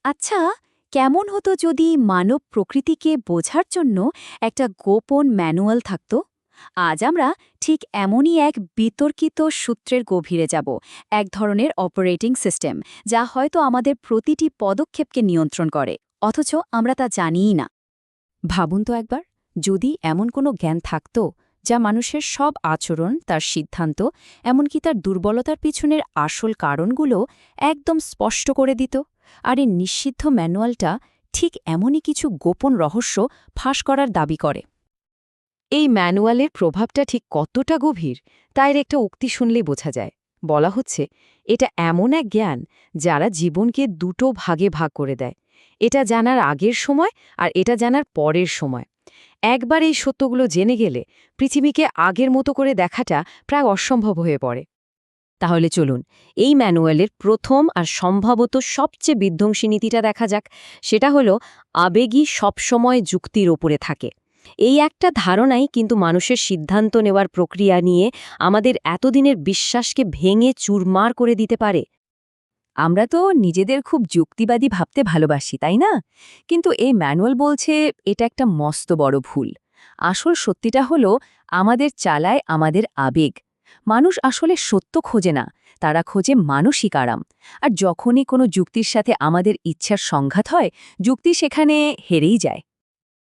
আচ্ছা, কেমন হতো যদি মানব প্রকৃতিকে বোঝার জন্য একটা গোপন ম্যানুয়াল থাকত? আজ আমরা ঠিক এমনই এক বিতর্কিত সূত্রের গভীরে যাব, এক ধরনের অপারেটিং সিস্টেম যা হয়তো আমাদের প্রতিটি পদক্ষেপকে নিয়ন্ত্রণ করে, অথচ আমরা তা জানিই না। ভাবুন তো একবার, যদি এমন কোনো জ্ঞান থাকত যা মানুষের সব আচরণ, তার সিদ্ধান্ত, এমনকি তার দুর্বলতার পিছনের আসল কারণগুলো একদম স্পষ্ট করে দিত। আর এই নিষিদ্ধ ম্যানুয়ালটা ঠিক এমনই কিছু গোপন রহস্য ফাঁস করার দাবি করে। এই ম্যানুয়ালের প্রভাবটা ঠিক কতটা গভীর তার একটা উক্তি শুনলেই বোঝা যায়। বলা হচ্ছে এটা এমন এক জ্ঞান যারা জীবনকে দুটো ভাগে ভাগ করে দেয়, এটা জানার আগের সময় আর এটা জানার পরের সময়। একবার এই সত্যগুলো জেনে গেলে পৃথিবীকে আগের মতো করে দেখাটা প্রায় অসম্ভব হয়ে পড়ে। তাহলে চলুন এই ম্যানুয়ালের প্রথম আর সম্ভবত সবচেয়ে বিধ্বংসী নীতিটা দেখা যাক। সেটা হলো আবেগই সবসময় যুক্তির ওপরে থাকে। এই একটা ধারণাই কিন্তু মানুষের সিদ্ধান্ত নেওয়ার প্রক্রিয়া নিয়ে আমাদের এতদিনের বিশ্বাসকে ভেঙে চুরমার করে দিতে পারে। আমরা তো নিজেদের খুব যুক্তিবাদী ভাবতে ভালোবাসি, তাই না? কিন্তু এই ম্যানুয়াল বলছে এটা একটা মস্ত বড় ভুল। আসল সত্যিটা হলো আমাদের চালায় আমাদের আবেগ। মানুষ আসলে সত্য খোঁজে না, তারা খোঁজে মানসিক আরাম। আর যখনই কোনো যুক্তির সাথে আমাদের ইচ্ছার সংঘাত হয়, যুক্তি সেখানে হেরেই যায়।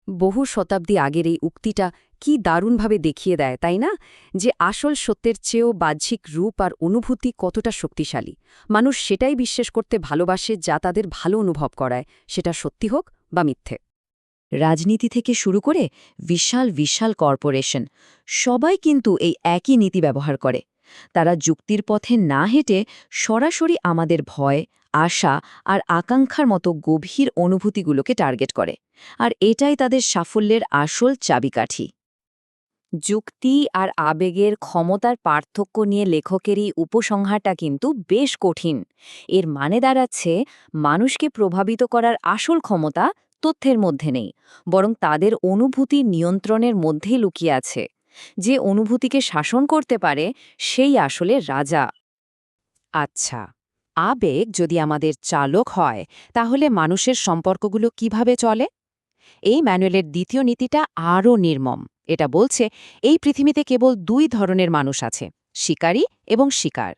বহু শতাব্দী আগের এই উক্তিটা কি দারুণভাবে দেখিয়ে দেয়, তাই না? যে আসল সত্যের চেয়েও বাহ্যিক রূপ আর অনুভূতি কতটা শক্তিশালী। মানুষ সেটাই বিশ্বাস করতে ভালোবাসে যা তাদের ভালো অনুভব করায়, সেটা সত্যি হোক বা মিথ্যে। রাজনীতি থেকে শুরু করে বিশাল বিশাল কর্পোরেশন, সবাই কিন্তু এই একই নীতি ব্যবহার করে। তারা যুক্তির পথে না হেঁটে সরাসরি আমাদের ভয়, আশা আর আকাঙ্ক্ষার মতো গভীর অনুভূতিগুলোকে টার্গেট করে। আর এটাই তাদের সাফল্যের আসল চাবিকাঠি। যুক্তি আর আবেগের ক্ষমতার পার্থক্য নিয়ে লেখকেরই উপসংহারটা কিন্তু বেশ কঠিন। এর মানে দাঁড়াচ্ছে, মানুষকে প্রভাবিত করার আসল ক্ষমতা তথ্যের মধ্যে নেই, বরং তাদের অনুভূতি নিয়ন্ত্রণের মধ্যেই লুকিয়ে আছে। যে অনুভূতিকে শাসন করতে পারে সেই আসলে রাজা। আচ্ছা, আবেগ যদি আমাদের চালক হয়, তাহলে মানুষের সম্পর্কগুলো কিভাবে চলে? এই ম্যানুয়ালের দ্বিতীয় নীতিটা আরও নির্মম। এটা বলছে এই পৃথিবীতে কেবল দুই ধরনের মানুষ আছে, শিকারী এবং শিকার।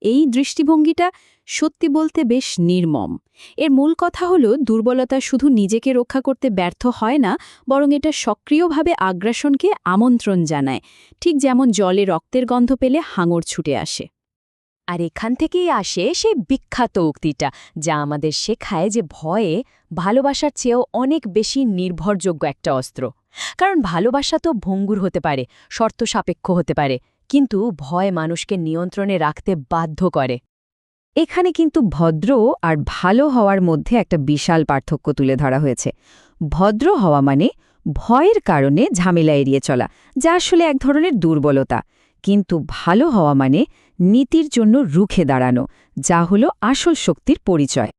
এই দৃষ্টিভঙ্গিটা সত্যি বলতে বেশ নির্মম। এর মূল কথা হলো দুর্বলতা শুধু নিজেকে রক্ষা করতে ব্যর্থ হয় না, বরং এটা সক্রিয়ভাবে আগ্রাসনকে আমন্ত্রণ জানায়, ঠিক যেমন জলে রক্তের গন্ধ পেলে হাঙর ছুটে আসে। আর এখান থেকেই আসে সেই বিখ্যাত উক্তিটা, যা আমাদের শেখায় যে ভয়ে ভালোবাসার চেয়েও অনেক বেশি নির্ভরযোগ্য একটা অস্ত্র। কারণ ভালোবাসা তো ভঙ্গুর হতে পারে, শর্ত সাপেক্ষ হতে পারে, কিন্তু ভয় মানুষকে নিয়ন্ত্রণে রাখতে বাধ্য করে। এখানে কিন্তু ভদ্র আর ভালো হওয়ার মধ্যে একটা বিশাল পার্থক্য তুলে ধরা হয়েছে। ভদ্র হওয়া মানে ভয়ের কারণে ঝামেলা এড়িয়ে চলা, যা আসলে এক ধরনের দুর্বলতা। কিন্তু ভালো হওয়া মানে নীতির জন্য রুখে দাঁড়ানো, যা হলো আসল শক্তির পরিচয়।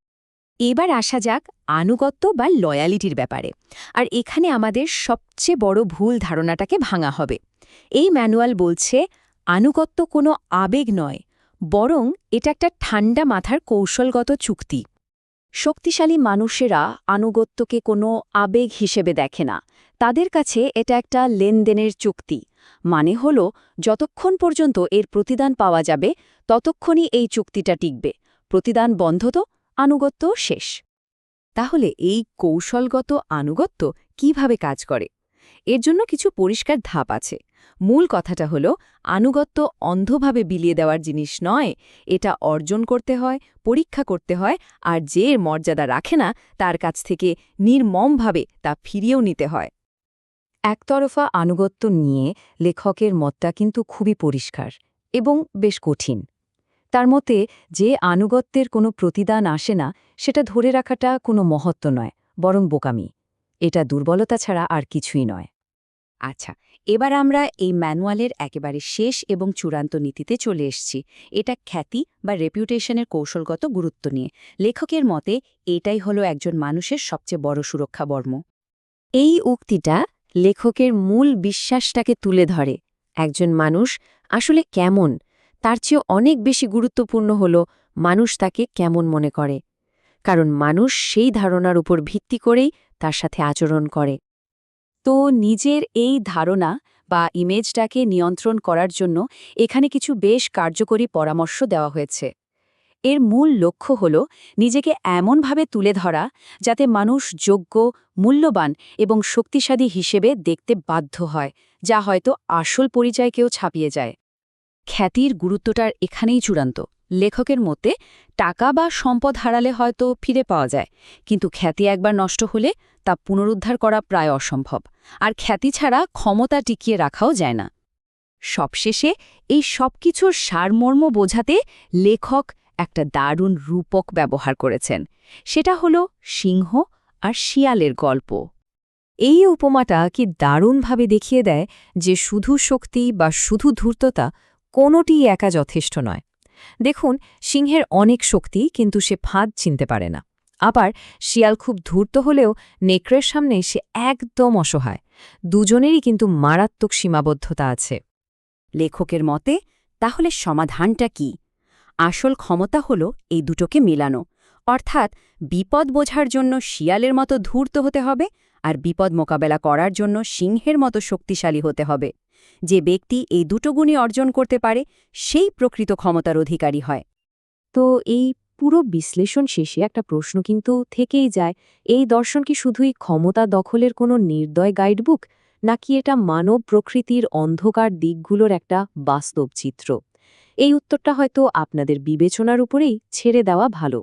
এবার আসা যাক আনুগত্য বা লয়ালিটির ব্যাপারে। আর এখানে আমাদের সবচেয়ে বড় ভুল ধারণাটাকে ভাঙা হবে। এই ম্যানুয়াল বলছে আনুগত্য কোনো আবেগ নয়, বরং এটা একটা ঠান্ডা মাথার কৌশলগত চুক্তি। শক্তিশালী মানুষেরা আনুগত্যকে কোনো আবেগ হিসেবে দেখে না, তাদের কাছে এটা একটা লেনদেনের চুক্তি। মানে হল, যতক্ষণ পর্যন্ত এর প্রতিদান পাওয়া যাবে ততক্ষণই এই চুক্তিটা টিকবে। প্রতিদান বন্ধ তো আনুগত্য শেষ। তাহলে এই কৌশলগত আনুগত্য কিভাবে কাজ করে? এর জন্য কিছু পরিষ্কার ধাপ আছে। মূল কথাটা হলো, আনুগত্য অন্ধভাবে বিলিয়ে দেওয়ার জিনিস নয়। এটা অর্জন করতে হয়, পরীক্ষা করতে হয়, আর যে এর মর্যাদা রাখে না তার কাছ থেকে নির্মমভাবে তা ফিরিয়েও নিতে হয়। একতরফা আনুগত্য নিয়ে লেখকের মতটা কিন্তু খুবই পরিষ্কার এবং বেশ কঠিন। তার মতে, যে আনুগত্যের কোনো প্রতিদান আসে না, সেটা ধরে রাখাটা কোনো মহত্ব নয়, বরং বোকামি। এটা দুর্বলতা ছাড়া আর কিছুই নয়। আচ্ছা, এবার আমরা এই ম্যানুয়ালের একেবারে শেষ এবং চূড়ান্ত নীতিতে চলে এসেছি। এটা খ্যাতি বা রেপুটেশনের কৌশলগত গুরুত্ব নিয়ে। লেখকের মতে এটাই হলো একজন মানুষের সবচেয়ে বড় সুরক্ষা বর্ম। এই উক্তিটা লেখকের মূল বিশ্বাসটাকে তুলে ধরে। একজন মানুষ আসলে কেমন, তার চেয়ে অনেক বেশি গুরুত্বপূর্ণ হল মানুষ তাকে কেমন মনে করে। কারণ মানুষ সেই ধারণার উপর ভিত্তি করেই তার সাথে আচরণ করে। তো নিজের এই ধারণা বা ইমেজটাকে নিয়ন্ত্রণ করার জন্য এখানে কিছু বেশ কার্যকরী পরামর্শ দেওয়া হয়েছে। এর মূল লক্ষ্য হল নিজেকে এমনভাবে তুলে ধরা যাতে মানুষ যোগ্য, মূল্যবান এবং শক্তিশালী হিসেবে দেখতে বাধ্য হয়, যা হয়তো আসল পরিচয়কেও ছাপিয়ে যায়। খ্যাতির গুরুত্বটার এখানেই চূড়ান্ত। লেখকের মতে টাকা বা সম্পদ হারালে হয়তো ফিরে পাওয়া যায়, কিন্তু খ্যাতি একবার নষ্ট হলে তা পুনরুদ্ধার করা প্রায় অসম্ভব। আর খ্যাতি ছাড়া ক্ষমতা টিকিয়ে রাখাও যায় না। সবশেষে এই সবকিছুর সারমর্ম বোঝাতে লেখক একটা দারুণ রূপক ব্যবহার করেছেন। সেটা হলো সিংহ আর শিয়ালের গল্প। এই উপমাটা কি দারুণভাবে দেখিয়ে দেয় যে শুধু শক্তি বা শুধু ধূর্ততা কোনোটিই একা যথেষ্ট নয়। দেখুন, সিংহের অনেক শক্তি, কিন্তু সে ফাঁদ চিনতে পারে না। আবার শিয়াল খুব ধূর্ত হলেও নেকড়ের সামনে সে একদম অসহায়। দুজনেরই কিন্তু মারাত্মক সীমাবদ্ধতা আছে। লেখকের মতে তাহলে সমাধানটা কি? আসল ক্ষমতা হল এই দুটোকে মেলানো, অর্থাৎ বিপদ বোঝার জন্য শিয়ালের মতো ধূর্ত হতে হবে, আর বিপদ মোকাবেলা করার জন্য সিংহের মতো শক্তিশালী হতে হবে। যে ব্যক্তি এই দুটো গুণই অর্জন করতে পারে, সেই প্রকৃত ক্ষমতার অধিকারী হয়। তো এই পুরো বিশ্লেষণ শেষে একটা প্রশ্ন কিন্তু থেকেই যায়, এই দর্শন কি শুধুই ক্ষমতা দখলের কোনো নির্দয় গাইডবুক, নাকি এটা মানব প্রকৃতির অন্ধকার দিকগুলোর একটা বাস্তব চিত্র? এই উত্তরটা হয়তো আপনাদের বিবেচনার উপরেই ছেড়ে দেওয়া ভালো।